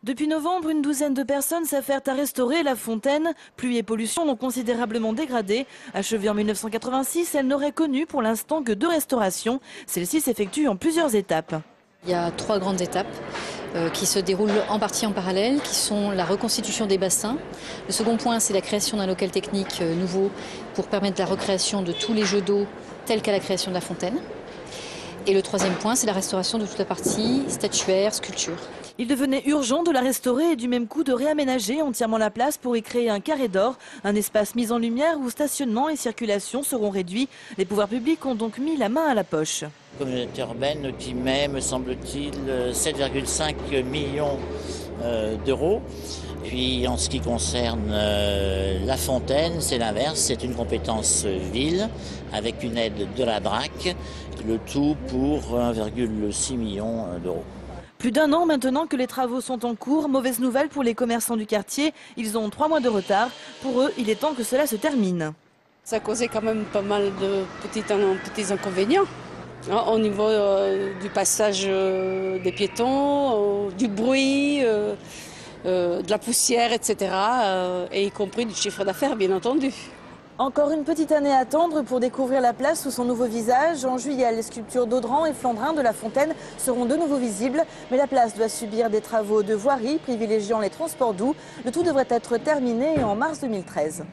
Depuis novembre, une douzaine de personnes s'affairent à restaurer la fontaine. Pluie et pollution l'ont considérablement dégradée. Achevée en 1986, elle n'aurait connu pour l'instant que 2 restaurations. Celle-ci s'effectue en plusieurs étapes. Il y a 3 grandes étapes qui se déroulent en partie en parallèle, qui sont la reconstitution des bassins. Le second point, c'est la création d'un local technique nouveau pour permettre la recréation de tous les jeux d'eau tels qu'à la création de la fontaine. Et le troisième point, c'est la restauration de toute la partie statuaire, sculpture. Il devenait urgent de la restaurer et du même coup de réaménager entièrement la place pour y créer un carré d'or, un espace mis en lumière où stationnement et circulation seront réduits. Les pouvoirs publics ont donc mis la main à la poche. La communauté urbaine qui met, me semble-t-il, 7,5 millions d'euros. Puis en ce qui concerne la fontaine, c'est l'inverse, c'est une compétence ville avec une aide de la DRAC, le tout pour 1,6 million d'euros. Plus d'1 an maintenant que les travaux sont en cours, mauvaise nouvelle pour les commerçants du quartier, ils ont 3 mois de retard. Pour eux, il est temps que cela se termine. Ça a causé quand même pas mal de petits inconvénients. Au niveau du passage des piétons, du bruit, de la poussière, etc. Et y compris du chiffre d'affaires, bien entendu. Encore une petite année à attendre pour découvrir la place sous son nouveau visage. En juillet, les sculptures d'Audran et Flandrin de la Fontaine seront de nouveau visibles. Mais la place doit subir des travaux de voirie privilégiant les transports doux. Le tout devrait être terminé en mars 2013.